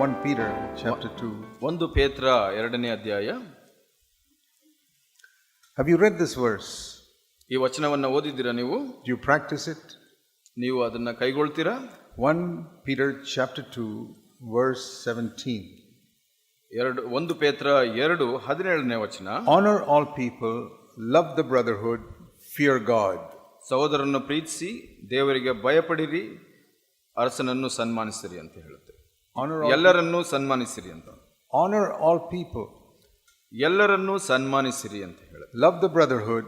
1 Peter chapter 2. 1 ಪೇತ್ರ 2ನೇ ಅಧ್ಯಾಯ. Have you read this verse? ಈ ವಚನವನ್ನು ಓದಿದ್ದೀರಾ ನೀವು? Do you practice it? ನೀವು ಅದನ್ನ ಕೈಗೊಳ್ತೀರಾ? 1 Peter chapter 2 verse 17. 1 ಪೇತ್ರ 2:17ನೇ ವಚನ. Honor all people, love the brotherhood, fear God. ಸಹೋದರರನ್ನು ಪ್ರೀತಿಸಿ, ದೇವರಿಗೆ ಭಯಪಡಿರಿ, ಅರಸನನ್ನು ಸನ್ಮಾನಿಸಿರಿ ಅಂತ ಹೇಳುತ್ತೆ. ಎಲ್ಲರನ್ನೂ ಸನ್ಮಾನಿಸಿರಿ ಅಂತ. Honor all people. ಎಲ್ಲರನ್ನೂ ಸನ್ಮಾನಿಸಿರಿ ಅಂತ ಹೇಳುತ್ತೆ. Love the brotherhood,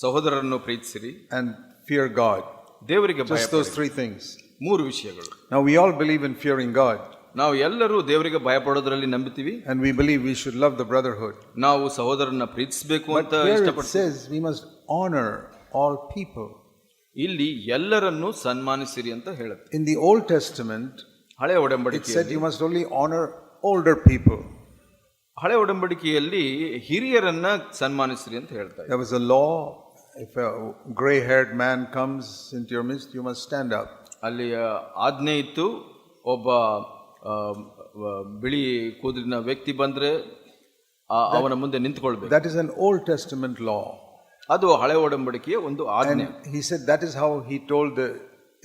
ಸಹೋದರರನ್ನು ಪ್ರೀತಿಸಿರಿ, and fear God. ದೇವರಿಗೆ ಭಯಪಡಿರಿ. Just those three things. ಮೂರು ವಿಷಯಗಳು. Now we all believe in fearing God. ನಾವು ಎಲ್ಲರೂ ದೇವರಿಗೆ ಭಯಪಡೋದ್ರಲ್ಲಿ ನಂಬುತ್ತೀವಿ. And we believe we should love the brotherhood. ನಾವು ಸಹೋದರರನ್ನ ಪ್ರೀತಿಸಬೇಕು ಅಂತ ಇಷ್ಟಪಡ್ತೀವಿ. It says we must honor all people. ಇಲ್ಲಿ ಎಲ್ಲರನ್ನೂ ಸನ್ಮಾನಿಸಿರಿ ಅಂತ ಹೇಳುತ್ತೆ. In the Old Testament, ಹಳೆ ಒಡಂಬಡಿಕೆಯಲ್ಲಿ it said you must only honor older people. ಹಳೆ ಒಡಂಬಡಿಕೆಯಲ್ಲಿ ಹಿರಿಯರನ್ನ ಸನ್ಮಾನಿಸಿರಿ ಅಂತ ಹೇಳ್ತಾರೆ. There was a law, if a gray-haired man comes into your midst, you must stand up. ಅಲ್ಲಿ ಆಜ್ಞೆ ಇತ್ತು, ಒಬ್ಬ ಬಿಳಿ ಕೂದಲಿನ ವ್ಯಕ್ತಿ ಬಂದ್ರೆ ಅವನ ಮುಂದೆ ನಿಂತುಕೊಳ್ಬೇಕು. That is an Old Testament law. ಅದು ಹಳೆ ಒಡಂಬಡಿಕೆಯ ಒಂದು ಆಜ್ಞೆ. He said that is how he told the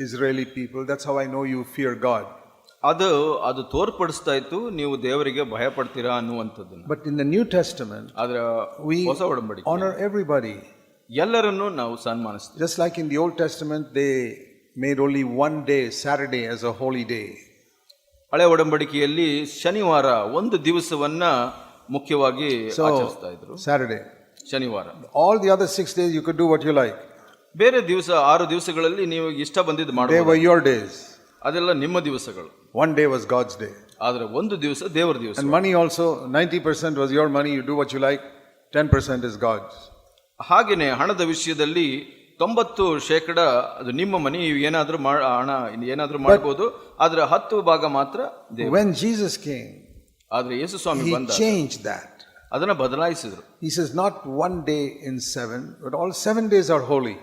Israeli people, that's how I know you fear God. ಅದು ತೋರ್ಪಡಿಸ್ತಾ ಇತ್ತು, ನೀವು ದೇವರಿಗೆ ಭಯ ಪಡ್ತೀರಾ ಅನ್ನುವಂಥದ್ದನ್ನು. But in the New Testament, we ಹೊಸ ಒಡಂಬಡಿಕೆ honor everybody. ಎಲ್ಲರನ್ನೂ ನಾವು ಸನ್ಮಾನಿಸ್ತೀವಿ. Just like in the Old Testament, they made only one day, Saturday, as a holy day. ಹಳೆ ಒಡಂಬಡಿಕೆಯಲ್ಲಿ ಶನಿವಾರ ಒಂದು ದಿವಸವನ್ನ ಮುಖ್ಯವಾಗಿ ಆಚರಿಸ್ತಾ ಇದ್ರು. Saturday, ಶನಿವಾರ. All the other 6 days you could do what you like. ಬೇರೆ ದಿವಸ 6 ದಿವಸಗಳಲ್ಲಿ ನೀವು ಇಷ್ಟ ಬಂದಿದ್ದು ಮಾಡಬಹುದು. They were your days. ಅದೆಲ್ಲ ನಿಮ್ಮ ದಿವಸಗಳು. One day was God's day. ಆದರೆ ಒಂದು ದಿವಸ ದೇವರ ದಿವಸ. And money also, 90% was your money, you do what you like, 10% is God's. ಹಾಗೇನೆ ಹಣದ ವಿಷಯದಲ್ಲಿ 90% ಅದು ನಿಮ್ಮ ಮನಿ, ಏನಾದರೂ ಹಣ ಏನಾದರೂ ಮಾಡಬಹುದು, ಆದರೆ 10 ಭಾಗ ಮಾತ್ರ ದೇವರು. When Jesus came, ಆದರೆ ಯೇಸು ಸ್ವಾಮಿ ಬಂದ, he changed that. ಅದನ್ನ ಬದಲಾಯಿಸಿದ್ರು. He says not one day in 7, but all 7 days are holy.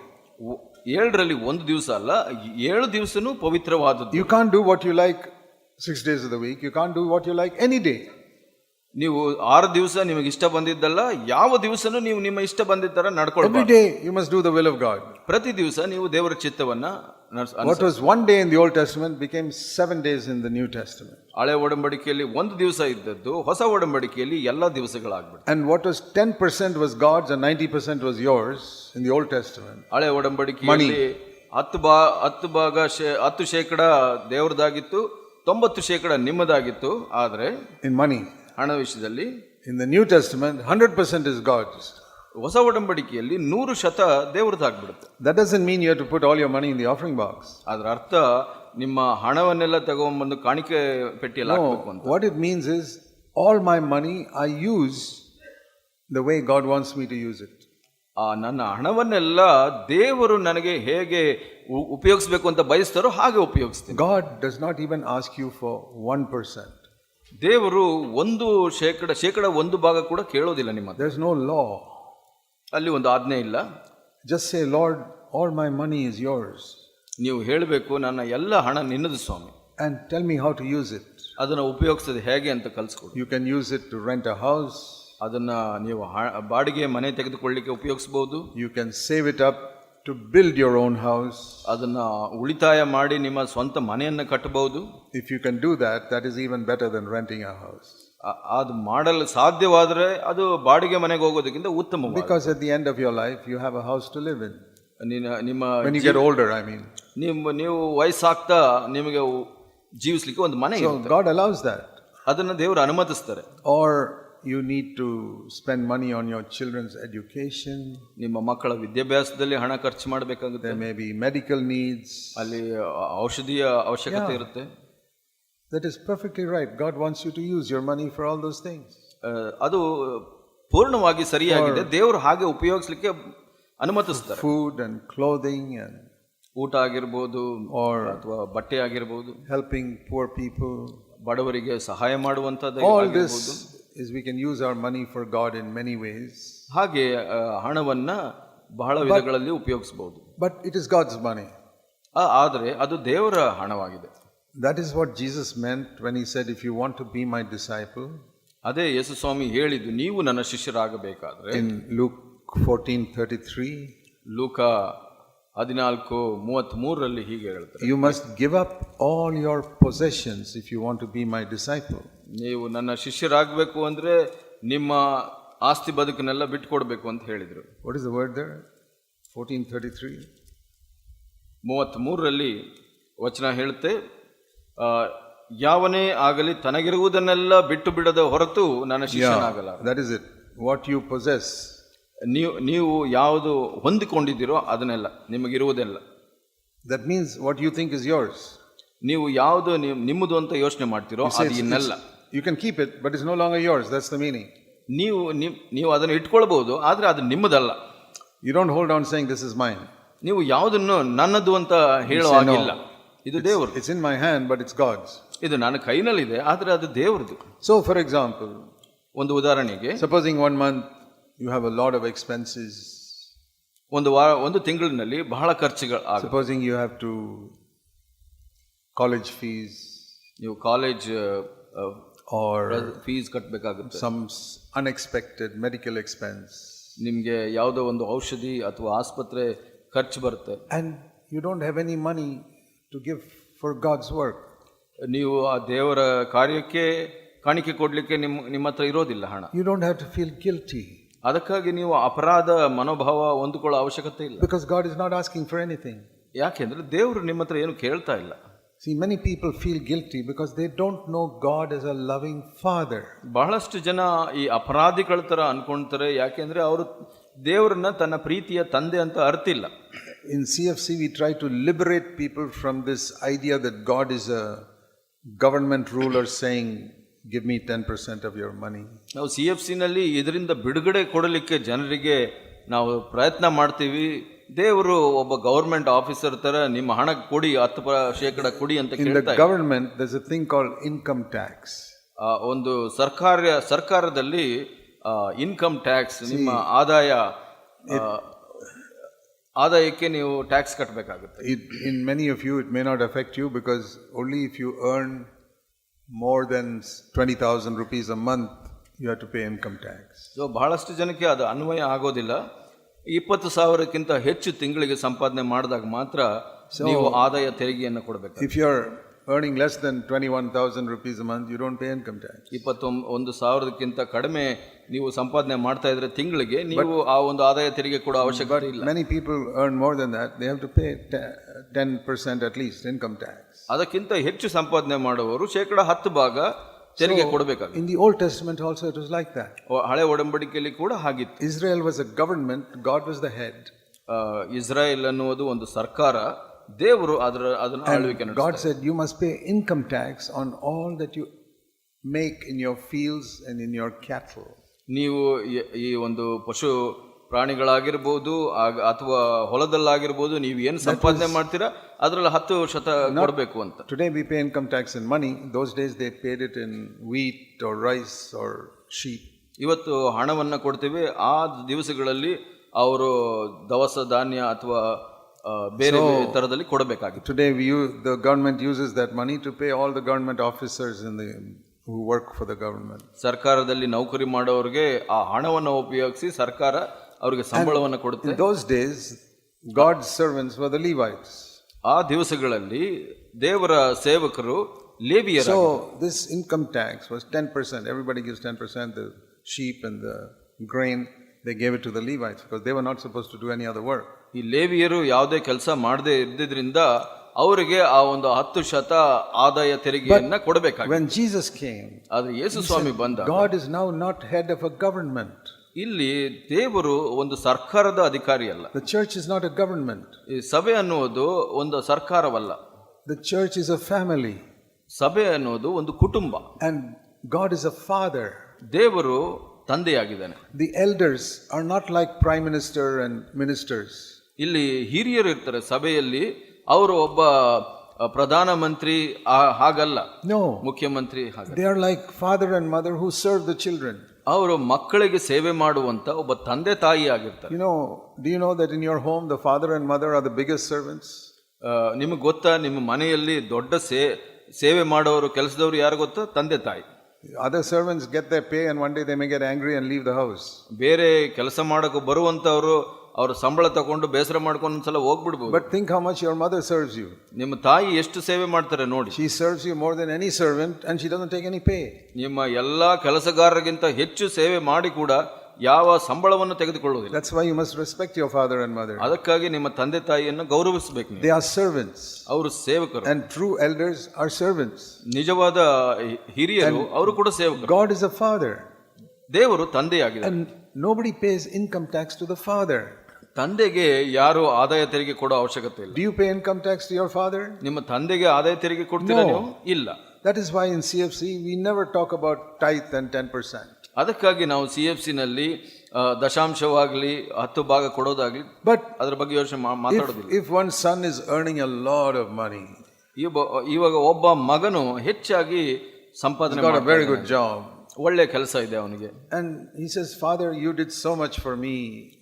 7ರಲ್ಲಿ ಒಂದು ದಿವಸ ಅಲ್ಲ, 7 ದಿವಸನೂ ಪವಿತ್ರವಾದದ್ದು. You can't do what you like 6 days of the week. You can't do what you like any day. ನೀವು 6 ದಿವಸ ನಿಮಗೆ ಇಷ್ಟ ಬಂದಿದ್ದಲ್ಲ, ಯಾವ ದಿವಸನೂ ನೀವು ನಿಮ್ಮ ಇಷ್ಟ ಬಂದಿದ್ದರ ನಡ್ಕೊಳ್ಬಾರ್ದು. Every day you must do the will of God. ಪ್ರತಿ ದಿವಸ ನೀವು ದೇವರ ಚಿತ್ತವನ್ನ What was one day in the Old Testament became 7 days in the New Testament. ಹಳೆ ಒಡಂಬಡಿಕೆಯಲ್ಲಿ ಒಂದು ದಿವಸ ಇದ್ದದ್ದು ಹೊಸ ಒಡಂಬಡಿಕೆಯಲ್ಲಿ ಎಲ್ಲ ದಿವಸಗಳಾಗ್ಬಿಟ್ಟು. And what was 10% was God's and 90% was yours in the Old Testament. ಹಳೆ ಒಡಂಬಡಿಕೆಯಲ್ಲಿ 10% ದೇವರದಾಗಿತ್ತು, 90% ನಿಮ್ಮದಾಗಿತ್ತು. ಆದರೆ in money, ಹಣ ವಿಷಯದಲ್ಲಿ in the New Testament 100% is God's. ಹೊಸ ಒಡಂಬಡಿಕೆಯಲ್ಲಿ 100% ದೇವರದಾಗ್ಬಿಡುತ್ತೆ. That doesn't mean you have to put all your money in the offering box. ಅದರ ಅರ್ಥ ನಿಮ್ಮ ಹಣವನ್ನೆಲ್ಲ ತಗೊಂಡ್ಬಂದು ಕಾಣಿಕೆ ಪೆಟ್ಟಿಯಲ್ಲಿ ಹಾಕಬೇಕು ಅಂತ. What it means is all my money I use the way God wants me to use it. ನನ್ನ ಹಣವನ್ನೆಲ್ಲ ದೇವರು ನನಗೆ ಹೇಗೆ ಉಪಯೋಗಿಸಬೇಕು ಅಂತ ಬಯಸ್ತಾರೋ ಹಾಗೆ ಉಪಯೋಗಿಸ್ತೀನಿ. God does not even ask you for 1%. ದೇವರು 1% ಭಾಗ ಕೂಡ ಕೇಳೋದಿಲ್ಲ ನಿಮ್ಮ. There's no law. ಅಲ್ಲಿ ಒಂದು ಆಜ್ಞೆ ಇಲ್ಲ. Just say, Lord, all my money is yours. ನೀವು ಹೇಳಬೇಕು, ನನ್ನ ಎಲ್ಲ ಹಣ ನಿನ್ನದು ಸ್ವಾಮಿ, and tell me how to use it. ಅದನ್ನ ಉಪಯೋಗಿಸೋದು ಹೇಗೆ ಅಂತ ಕಲಿಸ್ಕೊಡು. You can use it to rent a house. ಅದನ್ನ ನೀವು ಬಾಡಿಗೆ ಮನೆ ತೆಗೆದುಕೊಳ್ಳಿಕ್ಕೆ ಉಪಯೋಗಿಸಬಹುದು. You can save it up to build your own house. ಅದನ್ನ ಉಳಿತಾಯ ಮಾಡಿ ನಿಮ್ಮ ಸ್ವಂತ ಮನೆಯನ್ನು ಕಟ್ಟಬಹುದು. If you can do that, that is even better than renting a house. ಅದು ಮಾಡಲು ಸಾಧ್ಯವಾದರೆ ಅದು ಬಾಡಿಗೆ ಮನೆಗೆ ಹೋಗೋದಕ್ಕಿಂತ ಉತ್ತಮ. Because at the end of your life you have a house to live in. ನಿಮ್ಮ when you get older, I mean. ನೀವು ವಯಸ್ಸಾಗ್ತಾ ನಿಮಗೆ ಜೀವಿಸಲಿಕ್ಕೆ ಒಂದು ಮನೆ ಇರುತ್ತೆ. So God allows that. ಅದನ್ನ ದೇವರು ಅನುಮತಿಸ್ತಾರೆ. Or you need to spend money on your children's education. ನಿಮ್ಮ ಮಕ್ಕಳ ವಿದ್ಯಾಭ್ಯಾಸದಲ್ಲಿ ಹಣ ಖರ್ಚು ಮಾಡಬೇಕಾಗುತ್ತೆ. There may be medical needs. ಅಲ್ಲಿ ಔಷಧಿಯ ಅವಶ್ಯಕತೆ ಇರುತ್ತೆ. That is perfectly right. God wants you to use your money for all those things. ಅದು ಪೂರ್ಣವಾಗಿ ಸರಿಯಾಗಿದೆ. ದೇವರು ಹಾಗೆ ಉಪಯೋಗಿಸಲಿಕ್ಕೆ ಅನುಮತಿಸ್ತಾರೆ. Food and clothing and ಊಟ ಆಗಿರಬಹುದು, ಅಥವಾ ಬಟ್ಟೆ ಆಗಿರಬಹುದು, helping poor people, ಬಡವರಿಗೆ ಸಹಾಯ ಮಾಡುವಂತದ್ದು. All this is we can use our money for God in many ways. ಹಾಗೆ ಹಣವನ್ನ ಬಹಳ ವಿಧಗಳಲ್ಲಿ ಉಪಯೋಗಿಸಬಹುದು. But it is God's money. ಆದರೆ ಅದು ದೇವರ ಹಣವಾಗಿದೆ. That is what Jesus meant when he said, if you want to be my disciple. ಅದೇ ಯೇಸು ಸ್ವಾಮಿ ಹೇಳಿದ್ದು, ನೀವು ನನ್ನ ಶಿಷ್ಯರಾಗಬೇಕಾದ್ರೆ. In Luke 14:33, ಲೂಕ 14:33 ಹೀಗೆ ಹೇಳ್ತಾರೆ, you must give up all your possessions if you want to be my disciple. ನೀವು ನನ್ನ ಶಿಷ್ಯರಾಗಬೇಕು ಅಂದ್ರೆ ನಿಮ್ಮ ಆಸ್ತಿ ಬದುಕನ್ನೆಲ್ಲ ಬಿಟ್ಕೊಡ್ಬೇಕು ಅಂತ ಹೇಳಿದ್ರು. What is the word there? 14:33. 33 ವಚನ ಹೇಳುತ್ತೆ, ಯಾವನೇ ಆಗಲಿ ತನಗಿರುವುದನ್ನೆಲ್ಲ ಬಿಟ್ಟು ಬಿಡದ ಹೊರತು ನನ್ನ ಶಿಷ್ಯನಾಗಲ್ಲ. That is it. What you possess. ನೀವು ಯಾವುದು ಹೊಂದಿಕೊಂಡಿದ್ದೀರೋ ಅದನ್ನೆಲ್ಲ, ನಿಮಗಿರುವುದೆಲ್ಲ. That means what you think is yours. ನೀವು ಯಾವುದು ನಿಮ್ಮದು ಅಂತ ಯೋಚನೆ ಮಾಡ್ತೀರೋ ಅದು ಇನ್ನೆಲ್ಲ. You can keep it, but it's no longer yours. That's the meaning. ನೀವು ಅದನ್ನು ಇಟ್ಕೊಳ್ಬಹುದು, ಆದ್ರೆ ಅದು ನಿಮ್ಮದಲ್ಲ. You don't hold on saying this is mine. ನೀವು ಯಾವುದನ್ನು ನನ್ನದು ಅಂತ ಹೇಳೋ ಹಾಗಿಲ್ಲ. ಇದು ದೇವರು. It's in my hand, but it's God's. ಇದು ನನ್ನ ಕೈನಲ್ಲಿದೆ, ಆದ್ರೆ ಅದು ದೇವರದು. So for example, ಒಂದು ಉದಾಹರಣೆಗೆ, supposing 1 month you have a lot of expenses. ಒಂದು ತಿಂಗಳಿನಲ್ಲಿ ಬಹಳ ಖರ್ಚುಗಳು. Supposing you have to college fees, ನೀವು ಕಾಲೇಜ್ or ಫೀಸ್ ಕಟ್ಟಬೇಕಾಗುತ್ತೆ. some unexpected medical expense. ನಿಮಗೆ ಯಾವುದೋ ಒಂದು ಔಷಧಿ ಅಥವಾ ಆಸ್ಪತ್ರೆ ಖರ್ಚು ಬರುತ್ತೆ. And you don't have any money to give for God's work. ನೀವು ಆ ದೇವರ ಕಾರ್ಯಕ್ಕೆ ಕಾಣಿಕೆ ಕೊಡ್ಲಿಕ್ಕೆ ನಿಮ್ಮ ಹತ್ರ ಇರೋದಿಲ್ಲ ಹಣ. You don't have to feel guilty. ಅದಕ್ಕಾಗಿ ನೀವು ಅಪರಾಧ ಮನೋಭಾವ ಹೊಂದಿಕೊಳ್ಳೋ ಅವಶ್ಯಕತೆ ಇಲ್ಲ. Because God is not asking for anything. ಯಾಕೆಂದ್ರೆ ದೇವರು ನಿಮ್ಮ ಹತ್ರ ಏನು ಕೇಳ್ತಾ ಇಲ್ಲ. See, many people feel guilty because they don't know God as a loving father. ಬಹಳಷ್ಟು ಜನ ಈ ಅಪರಾಧಿಗಳ ತರ ಅನ್ಕೊಂತಾರೆ, ಯಾಕೆಂದ್ರೆ ಅವರು ದೇವರನ್ನ ತನ್ನ ಪ್ರೀತಿಯ ತಂದೆ ಅಂತ ಅರ್ತಿಲ್ಲ. In CFC we try to liberate people from this idea that God is a government ruler saying give me 10% of your money. ನಾವು CFC ನಲ್ಲಿ ಇದರಿಂದ ಬಿಡುಗಡೆ ಕೊಡಲಿಕ್ಕೆ ಜನರಿಗೆ ನಾವು ಪ್ರಯತ್ನ ಮಾಡ್ತೀವಿ. ದೇವರು ಒಬ್ಬ ಗವರ್ಮೆಂಟ್ ಆಫೀಸರ್ ತರ ನಿಮ್ಮ ಹಣ ಕೊಡಿ, 10% ಕೊಡಿ ಅಂತ ಕೇಳ್ತಾರೆ. In the government there's a thing called income tax. ಒಂದು ಸರ್ಕಾರದಲ್ಲಿ ಇನ್ಕಮ್ ಟ್ಯಾಕ್ಸ್, ನಿಮ್ಮ ಆದಾಯಕ್ಕೆ ನೀವು ಟ್ಯಾಕ್ಸ್ ಕಟ್ಟಬೇಕಾಗುತ್ತೆ. In many of you it may not affect you because only if you earn more than 20,000 rupees a month you have to pay income tax. So ಬಹಳಷ್ಟು ಜನಕ್ಕೆ ಅದು ಅನ್ವಯ ಆಗೋದಿಲ್ಲ. 20,000ಕ್ಕಿಂತ ಹೆಚ್ಚು ತಿಂಗಳಿಗೆ ಸಂಪಾದನೆ ಮಾಡಿದಾಗ ಮಾತ್ರ ನೀವು ಆದಾಯ ತೆರಿಗೆಯನ್ನು ಕೊಡಬೇಕು. If you are earning less than 21,000 rupees a month you don't pay income tax. 21,000ಕ್ಕಿಂತ ಕಡಿಮೆ ನೀವು ಸಂಪಾದನೆ ಮಾಡ್ತಾ ಇದ್ರೆ ತಿಂಗಳಿಗೆ ನೀವು ಆ ಒಂದು ಆದಾಯ ತೆರಿಗೆ ಕೊಡೋ ಅವಶ್ಯಕತೆ ಇಲ್ಲ. Many people earn more than that, they have to pay 10% at least income tax. ಅದಕ್ಕಿಂತ ಹೆಚ್ಚು ಸಂಪಾದನೆ ಮಾಡುವವರು 10% ತೆರಿಗೆ ಕೊಡಬೇಕಾಗುತ್ತೆ. In the Old Testament also it was like that. ಹಳೆ ಒಡಂಬಡಿಕೆಯಲ್ಲಿ ಕೂಡ ಹಾಗಿತ್ತು. Israel was a government, God was the head. Israel ಅನ್ನುವುದು ಒಂದು ಸರ್ಕಾರ, ದೇವರು ಅದನ್ನ ಆಳ್ವಿಕೆ ನಡೆಸ್ತಾರೆ. God said you must pay income tax on all that you make in your fields and in your cattle. ನೀವು ಈ ಒಂದು ಪಶು ಪ್ರಾಣಿಗಳಾಗಿರ್ಬೋದು ಅಥವಾ ಹೊಲದಲ್ಲಾಗಿರ್ಬೋದು, ನೀವು ಏನು ಸಂಪಾದನೆ ಮಾಡ್ತೀರಾ ಅದರಲ್ಲಿ 10% ಕೊಡಬೇಕು ಅಂತ. Today we pay income tax in money. Those days they paid it in wheat or rice or sheep. ಇವತ್ತು ಹಣವನ್ನು ಕೊಡ್ತೀವಿ, ಆ ದಿವಸಗಳಲ್ಲಿ ಅವರು ದವಸ ಧಾನ್ಯ ಅಥವಾ ಬೇರೆ ತರದಲ್ಲಿ ಕೊಡಬೇಕಾಗಿತ್ತು. Today the government uses that money to pay all the government officers who work for the government. ಸರ್ಕಾರದಲ್ಲಿ ನೌಕರಿ ಮಾಡೋರಿಗೆ ಆ ಹಣವನ್ನು ಉಪಯೋಗಿಸಿ ಸರ್ಕಾರ ಅವರಿಗೆ ಸಂಬಳವನ್ನು ಕೊಡುತ್ತೆ. In those days God's servants were the Levites. ಆ ದಿವಸಗಳಲ್ಲಿ ದೇವರ ಸೇವಕರು ಲೇವಿಯರು. So this income tax was 10%. Everybody gives 10%. The sheep and the grain, they gave it to the Levites because they were not supposed to do any other work. ಈ ಲೇವಿಯರು ಯಾವುದೇ ಕೆಲಸ ಮಾಡದೇ ಇದ್ದಿದ್ರಿಂದ ಅವರಿಗೆ ಆ ಒಂದು 10% ಆದಾಯ ತೆರಿಗೆಯನ್ನ ಕೊಡಬೇಕಾಗಿತ್ತು. When Jesus came, ಆದ್ರೆ ಯೇಸು ಸ್ವಾಮಿ ಬಂದ, God is now not head of a government. ಇಲ್ಲಿ ದೇವರು ಒಂದು ಸರ್ಕಾರದ ಅಧಿಕಾರಿ ಅಲ್ಲ. The church is not a government. ಈ ಸಭೆ ಅನ್ನುವುದು ಒಂದು ಸರ್ಕಾರವಲ್ಲ. The church is a family. ಸಭೆ ಅನ್ನೋದು ಒಂದು ಕುಟುಂಬ. And God is a father. ದೇವರು ತಂದೆಯಾಗಿದ್ದಾನೆ. The elders are not like prime minister and ministers. ಇಲ್ಲಿ ಹಿರಿಯರು ಇರ್ತಾರೆ ಸಭೆಯಲ್ಲಿ, ಅವರು ಒಬ್ಬ ಪ್ರಧಾನ ಮಂತ್ರಿ ಹಾಗಲ್ಲ. No, ಮುಖ್ಯಮಂತ್ರಿ ಹಾಗಲ್ಲ. they are like father and mother who serve the children. ಅವರು ಮಕ್ಕಳಿಗೆ ಸೇವೆ ಮಾಡುವಂತ ಒಬ್ಬ ತಂದೆ ತಾಯಿ ಆಗಿರ್ತಾರೆ. Do you know that in your home the father and mother are the biggest servants? ನಿಮಗೆ ಗೊತ್ತಾ, ನಿಮ್ಮ ಮನೆಯಲ್ಲಿ ದೊಡ್ಡ ಸೇವೆ ಮಾಡೋರು ಕೆಲಸದವರು ಯಾರು ಗೊತ್ತಾ? ತಂದೆ ತಾಯಿ. Other servants get their pay and one day they may get angry and leave the house. ಬೇರೆ ಕೆಲಸ ಮಾಡಕ್ಕೆ ಬರುವಂತವರು ಅವ್ರ ಸಂಬಳ ತಗೊಂಡು ಬೇಸರ ಮಾಡ್ಕೊಂಡು ಒಂದ್ಸಲ ಹೋಗ್ಬಿಡ್ಬೋದು. But think how much your mother serves you. ನಿಮ್ಮ ತಾಯಿ ಎಷ್ಟು ಸೇವೆ ಮಾಡ್ತಾರೆ ನೋಡಿ. She serves you more than any servant and she doesn't take any pay. ನಿಮ್ಮ ಎಲ್ಲಾ ಕೆಲಸಗಾರರಿಗಿಂತ ಹೆಚ್ಚು ಸೇವೆ ಮಾಡಿ ಕೂಡ ಯಾವ ಸಂಬಳವನ್ನು ತೆಗೆದುಕೊಳ್ಳುವುದಿಲ್ಲ. That's why you must respect your father and mother. ಅದಕ್ಕಾಗಿ ನಿಮ್ಮ ತಂದೆ ತಾಯಿಯನ್ನು ಗೌರವಿಸಬೇಕು ನೀವು. They are servants. ಅವರು ಸೇವಕರು. And true elders are servants. ನಿಜವಾದ ಹಿರಿಯರು ಅವರು ಕೂಡ ಸೇವಕರು. God is a father. ದೇವರು ತಂದೆಯಾಗಿದೆ. And nobody pays income tax to the father. ತಂದೆಗೆ ಯಾರು ಆದಾಯ ತೆರಿಗೆ ಕೊಡೋ ಅವಶ್ಯಕತೆ ಇಲ್ಲ. Do you pay income tax to your father? ನಿಮ್ಮ ತಂದೆಗೆ ಆದಾಯ ತೆರಿಗೆ ಕೊಡ್ತೀರಾ ನೀವು? ಇಲ್ಲ. That is why in CFC we never talk about tithe and 10%. ಅದಕ್ಕಾಗಿ ನಾವು CFC ನಲ್ಲಿ ದಶಾಂಶವಾಗಲಿ 10 ಭಾಗ ಕೊಡೋದಾಗ್ಲಿ But ಅದರ ಬಗ್ಗೆ ಯೋಚನೆ ಮಾತಾಡೋದಿಲ್ಲ. if one son is earning a lot of money, ಇವಾಗ ಒಬ್ಬ ಮಗನು ಹೆಚ್ಚಾಗಿ ಸಂಪಾದನೆ he's got a very good job, ಒಳ್ಳೆ ಕೆಲಸ ಇದೆ ಅವನಿಗೆ, and he says, Father, you did so much for me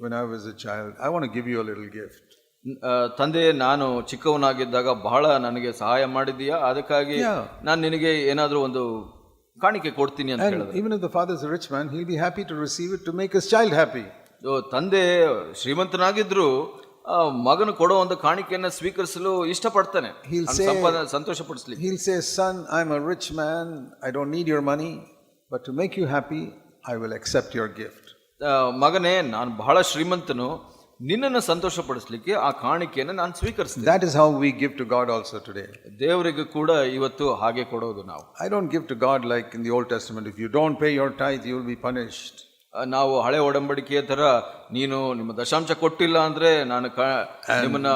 when I was a child, I want to give you a little gift. ತಂದೆ, ನಾನು ಚಿಕ್ಕವನಾಗಿದ್ದಾಗ ಬಹಳ ನನಗೆ ಸಹಾಯ ಮಾಡಿದೀಯಾ, ಅದಕ್ಕಾಗಿ ನಾನು ನಿನಗೆ ಏನಾದ್ರೂ ಒಂದು ಕಾಣಿಕೆ ಕೊಡ್ತೀನಿ ಅಂತ ಹೇಳಿದ್ರು. Even if the father is a rich man, he'll be happy to receive it to make his child happy. ತಂದೆ ಶ್ರೀಮಂತನಾಗಿದ್ರು ಮಗನು ಕೊಡೋ ಒಂದು ಕಾಣಿಕೆಯನ್ನು ಸ್ವೀಕರಿಸಲು ಇಷ್ಟಪಡ್ತಾನೆ, ಸಂತೋಷ ಪಡಿಸ್ಲಿ. He'll say, Son, I'm a rich man, I don't need your money, but to make you happy, I will accept your gift. ಮಗನೇ, ನಾನು ಬಹಳ ಶ್ರೀಮಂತನು, ನಿನ್ನನ್ನು ಸಂತೋಷ ಪಡಿಸ್ಲಿಕ್ಕೆ ಆ ಕಾಣಿಕೆಯನ್ನು ನಾನು ಸ್ವೀಕರಿಸ್ತೀನಿ. That is how we give to God also today. ದೇವರಿಗೆ ಕೂಡ ಇವತ್ತು ಹಾಗೆ ಕೊಡೋದು ನಾವು. I don't give to God like in the Old Testament, if you don't pay your tithe, you will be punished. ನಾವು ಹಳೆ ಒಡಂಬಡಿಕೆಯ ತರ ನೀನು ನಿಮ್ಮ ದಶಾಂಶ ಕೊಟ್ಟಿಲ್ಲ ಅಂದ್ರೆ ನಾನು ನಿಮ್ಮನ್ನ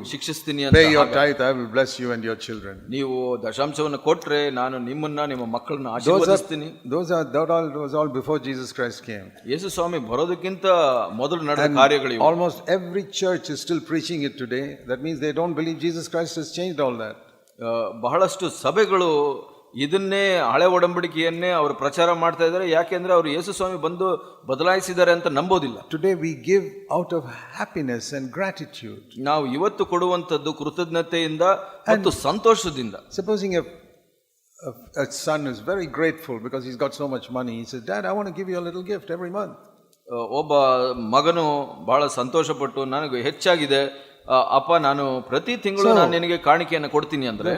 ಶಿಕ್ಷಿಸ್ತೀನಿ ಅಂತ. Pay your tithe, I will bless you and your children. ನೀವು ದಶಾಂಶವನ್ನು ಕೊಟ್ರೆ ನಾನು ನಿಮ್ಮನ್ನ ನಿಮ್ಮ ಮಕ್ಕಳನ್ನ ಆಶೀರ್ವದಿಸ್ತೀನಿ. That was all before Jesus Christ came. ಯೇಸು ಸ್ವಾಮಿ ಬರೋದಕ್ಕಿಂತ ಮೊದಲು ನಡೆದ ಕಾರ್ಯಗಳು. Almost every church is still preaching it today. That means they don't believe Jesus Christ has changed all that. ಬಹಳಷ್ಟು ಸಭೆಗಳು ಇದನ್ನೇ ಹಳೆ ಒಡಂಬಡಿಕೆಯನ್ನೇ ಅವರು ಪ್ರಚಾರ ಮಾಡ್ತಾ ಇದ್ದಾರೆ. ಯಾಕೆಂದ್ರೆ ಅವರು ಯೇಸು ಸ್ವಾಮಿ ಬಂದು ಬದಲಾಯಿಸಿದ್ದಾರೆ ಅಂತ ನಂಬೋದಿಲ್ಲ. Today we give out of happiness and gratitude. ನಾವು ಇವತ್ತು ಕೊಡುವಂತದ್ದು ಕೃತಜ್ಞತೆಯಿಂದ ಮತ್ತು ಸಂತೋಷದಿಂದ. Supposing a son is very grateful because he's got so much money, he says, Dad, I want to give you a little gift every month. ಒಬ್ಬ ಮಗನು ಬಹಳ ಸಂತೋಷಪಟ್ಟು ನನಗೆ ಹೆಚ್ಚಾಗಿದೆ ಅಪ್ಪ, ನಾನು ಪ್ರತಿ ತಿಂಗಳು ನಾನು ನಿನಗೆ ಕಾಣಿಕೆಯನ್ನು ಕೊಡ್ತೀನಿ ಅಂದ್ರೆ,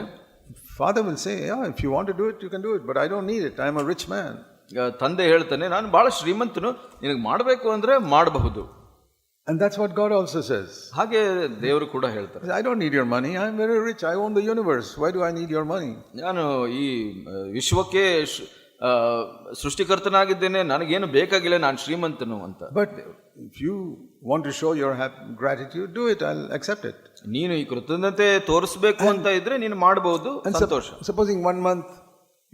Father will say, yeah, if you want to do it, you can do it, but I don't need it. I am a rich man. ತಂದೆ ಹೇಳ್ತಾನೆ, ನಾನು ಬಹಳ ಶ್ರೀಮಂತನು, ನಿನಗೆ ಮಾಡಬೇಕು ಅಂದ್ರೆ ಮಾಡಬಹುದು. And that's what God also says. ಹಾಗೆ ದೇವರು ಕೂಡ ಹೇಳ್ತಾರೆ, I don't need your money. I am very rich. I own the universe. Why do I need your money? ನಾನು ಈ ವಿಶ್ವಕ್ಕೆ ಸೃಷ್ಟಿಕರ್ತನಾಗಿದ್ದೇನೆ, ನನಗೇನು ಬೇಕಾಗಿಲ್ಲ, ನಾನು ಶ್ರೀಮಂತನು ಅಂತ. But if you want to show your gratitude, do it. I'll accept it. ನೀನು ಈ ಕೃತಜ್ಞತೆ ತೋರಿಸಬೇಕು ಅಂತ ಇದ್ರೆ ನೀನು ಮಾಡಬಹುದು. ಸಂತೋಷ. Supposing one month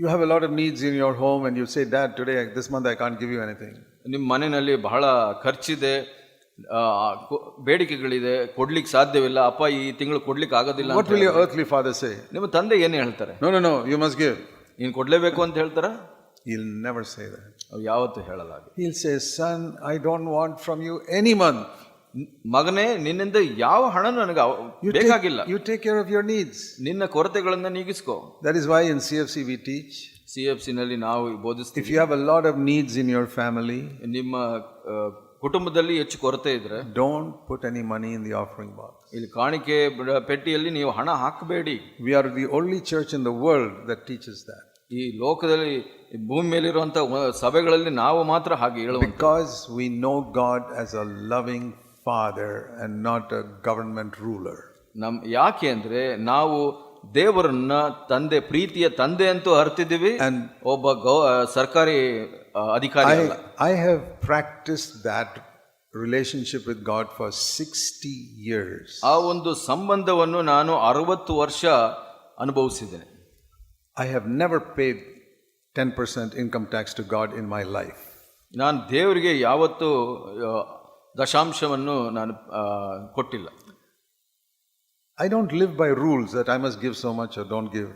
you have a lot of needs in your home and you say, Dad, today this month I can't give you anything. ನಿಮ್ಮ ಮನೆಯಲ್ಲಿ ಬಹಳ ಖರ್ಚಿದೆ, ಬೇಡಿಕೆಗಳಿದೆ, ಕೊಡ್ಲಿಕ್ಕೆ ಸಾಧ್ಯವಿಲ್ಲ, ಅಪ್ಪ ಈ ತಿಂಗಳು ಕೊಡ್ಲಿಕ್ಕೆ ಆಗೋದಿಲ್ಲ. What will your earthly father say? ನಿಮ್ಮ ತಂದೆ ಏನು ಹೇಳ್ತಾರೆ? No, you must give. ನೀನು ಕೊಡ್ಲೇಬೇಕು ಅಂತ ಹೇಳ್ತಾರ? He'll never say that. ಯಾವತ್ತೂ ಹೇಳಲ್ಲ. He'll say, Son, I don't want from you any month. ಮಗನೇ, ನಿನ್ನಿಂದ ಯಾವ ಹಣ ನನಗೆ ಬೇಕಾಗಿಲ್ಲ. You take care of your needs. ನಿನ್ನ ಕೊರತೆಗಳನ್ನು ನೀಗಿಸ್ಕೋ. That is why in CFC we teach. CFC ನಲ್ಲಿ ನಾವು ಬೋಧಿಸ್ತೀವಿ. If you have a lot of needs in your family, ನಿಮ್ಮ ಕುಟುಂಬದಲ್ಲಿ ಹೆಚ್ಚು ಕೊರತೆ ಇದ್ರೆ, don't put any money in the offering box. ಇಲ್ಲಿ ಕಾಣಿಕೆ ಪೆಟ್ಟಿಯಲ್ಲಿ ನೀವು ಹಣ ಹಾಕಬೇಡಿ. We are the only church in the world that teaches that. ಈ ಲೋಕದಲ್ಲಿ ಭೂಮಿ ಮೇಲಿರುವಂತಹ ಸಭೆಗಳಲ್ಲಿ ನಾವು ಮಾತ್ರ ಹಾಗೆ ಹೇಳುವಂತ. Because we know God as a loving father and not a government ruler. ಯಾಕೆ ಅಂದ್ರೆ ನಾವು ದೇವರನ್ನ ತಂದೆ, ಪ್ರೀತಿಯ ತಂದೆ ಅಂತೂ ಅರ್ತಿದ್ದೀವಿ, ಒಬ್ಬ ಸರ್ಕಾರಿ ಅಧಿಕಾರಿ ಅಲ್ಲ. I have practiced that relationship with God for 60 years. ಆ ಒಂದು ಸಂಬಂಧವನ್ನು ನಾನು 60 ವರ್ಷ ಅನುಭವಿಸಿದ್ದೇನೆ. I have never paid 10% income tax to God in my life. ನಾನು ದೇವರಿಗೆ ಯಾವತ್ತೂ ದಶಾಂಶವನ್ನು ನಾನು ಕೊಟ್ಟಿಲ್ಲ. I don't live by rules that I must give so much or don't give.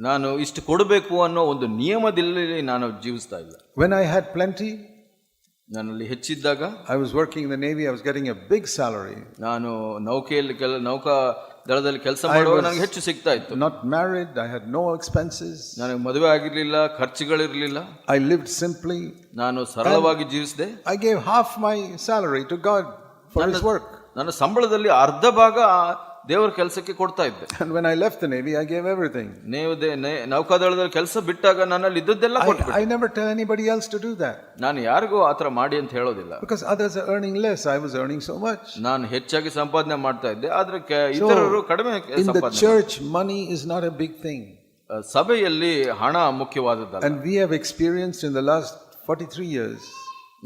ನಾನು ಇಷ್ಟು ಕೊಡಬೇಕು ಅನ್ನೋ ಒಂದು ನಿಯಮದಲ್ಲಿ ನಾನು ಜೀವಿಸ್ತಾ ಇಲ್ಲ. When I had plenty, ನನ್ನಲ್ಲಿ ಹೆಚ್ಚಿದ್ದಾಗ I was working in the Navy, I was getting a big salary. ನಾನು ನೌಕೆಯಲ್ಲಿ ನೌಕಾ ದಳದಲ್ಲಿ ಕೆಲಸ ಮಾಡುವಾಗ ನನಗೆ ಹೆಚ್ಚು ಸಿಗ್ತಾ ಇತ್ತು. Not married, I had no expenses. ನನಗೆ ಮದುವೆ ಆಗಿರ್ಲಿಲ್ಲ, ಖರ್ಚುಗಳಿರ್ಲಿಲ್ಲ. I lived simply. ನಾನು ಸರಳವಾಗಿ ಜೀವಿಸಿದೆ. I gave half my salary to God for His work. ನನ್ನ ಸಂಬಳದಲ್ಲಿ ಅರ್ಧ ಭಾಗ ದೇವರ ಕೆಲಸಕ್ಕೆ ಕೊಡ್ತಾ ಇದ್ದೆ. And when I left the Navy, I gave everything. ನೀವು ನೌಕಾದಳದಲ್ಲಿ ಕೆಲಸ ಬಿಟ್ಟಾಗ ನನ್ನಲ್ಲಿ ಇದ್ದದ್ದೆಲ್ಲ ಕೊಟ್ಬಿಟ್ಟೆ. I never tell anybody else to do that. ನಾನು ಯಾರಿಗೂ ಆತರ ಮಾಡಿ ಅಂತ ಹೇಳೋದಿಲ್ಲ. Because others are earning less, I was earning so much. ನಾನು ಹೆಚ್ಚಾಗಿ ಸಂಪಾದನೆ ಮಾಡ್ತಾ ಇದ್ದೆ, ಆದ್ರೆ ಇತರರು ಕಡಿಮೆ ಸಂಪಾದನೆ. In the church, money is not a big thing. ಸಭೆಯಲ್ಲಿ ಹಣ ಮುಖ್ಯವಾದದ್ದಲ್ಲ. And we have experienced in the last 43 years.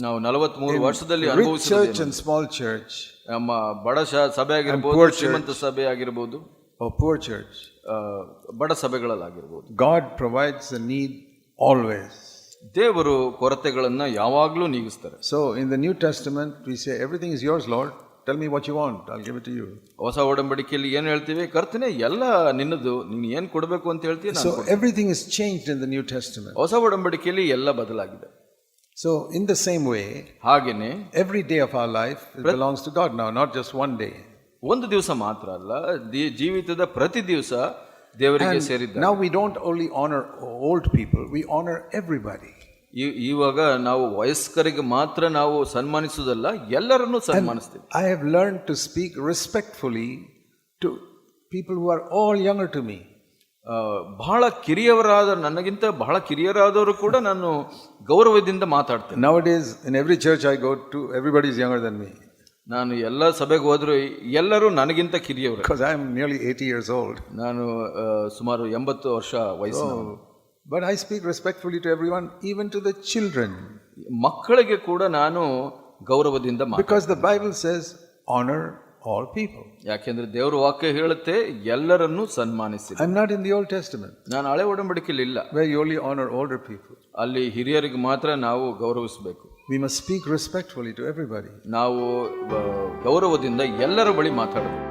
ನಾವು 43 ವರ್ಷದಲ್ಲಿ Rich ಅನುಭವಿಸಿದ್ದೇವೆ. church and small church. ನಮ್ಮ ಬಡ ಸಭೆ ಆಗಿರ್ಬೋದು, ಶ್ರೀಮಂತ ಸಭೆ ಆಗಿರ್ಬೋದು, or poor church. ಬಡ ಸಭೆಗಳಲ್ಲಾಗಿರ್ಬೋದು. God provides the need always. ದೇವರು ಕೊರತೆಗಳನ್ನ ಯಾವಾಗ್ಲೂ ನೀಗಿಸ್ತಾರೆ. So in the New Testament we say everything is yours, Lord. Tell me what you want, I'll give it to you. ಹೊಸ ಒಡಂಬಡಿಕೆಯಲ್ಲಿ ಏನು ಹೇಳ್ತೀವಿ? ಕರ್ತನೇ ಎಲ್ಲ ನಿನ್ನದು, ನೀನು ಏನು ಕೊಡಬೇಕು ಅಂತ ಹೇಳ್ತೀಯ. So everything is changed in the New Testament. ಹೊಸ ಒಡಂಬಡಿಕೆಯಲ್ಲಿ ಎಲ್ಲ ಬದಲಾಗಿದೆ. So in the same way, ಹಾಗೇನೆ every day of our life belongs to God now, not just one day. ಒಂದು ದಿವಸ ಮಾತ್ರ ಅಲ್ಲ, ಜೀವಿತದ ಪ್ರತಿ ದಿವಸ ದೇವರಿಗೆ ಸೇರಿದ್ದಾರೆ. Now we don't only honor old people, we honor everybody. ಇವಾಗ ನಾವು ವಯಸ್ಕರಿಗೆ ಮಾತ್ರ ನಾವು ಸನ್ಮಾನಿಸುವುದಲ್ಲ, ಎಲ್ಲರನ್ನೂ ಸನ್ಮಾನಿಸ್ತೀವಿ. I have learned to speak respectfully to people who are all younger to me. ಬಹಳ ಕಿರಿಯವರಾದ, ನನಗಿಂತ ಬಹಳ ಕಿರಿಯರಾದವರು ಕೂಡ ನಾನು ಗೌರವದಿಂದ ಮಾತಾಡ್ತೇನೆ. Nowadays in every church I go to, everybody is younger than me. ನಾನು ಎಲ್ಲ ಸಭೆಗೆ ಹೋದ್ರು ಎಲ್ಲರೂ ನನಗಿಂತ ಕಿರಿಯವರು. Because I am nearly 80 years old. ನಾನು ಸುಮಾರು 80 ವರ್ಷ ವಯಸ್ಸಿನವನು. But I speak respectfully to everyone, even to the children. ಮಕ್ಕಳಿಗೆ ಕೂಡ ನಾನು ಗೌರವದಿಂದ ಮಾತಾಡ್ತೇನೆ. Because the Bible says honor all people. ಯಾಕೆಂದ್ರೆ ದೇವರ ವಾಕ್ಯ ಹೇಳುತ್ತೆ ಎಲ್ಲರನ್ನೂ ಸನ್ಮಾನಿಸಿ. I'm not in the Old Testament. ನಾನು ಹಳೆ ಒಡಂಬಡಿಕೆಯಲ್ಲಿ ಇಲ್ಲ, where you only honor older people. ಅಲ್ಲಿ ಹಿರಿಯರಿಗೆ ಮಾತ್ರ ನಾವು ಗೌರವಿಸಬೇಕು. We must speak respectfully to everybody. ನಾವು ಗೌರವದಿಂದ ಎಲ್ಲರ ಬಳಿ ಮಾತಾಡಬೇಕು.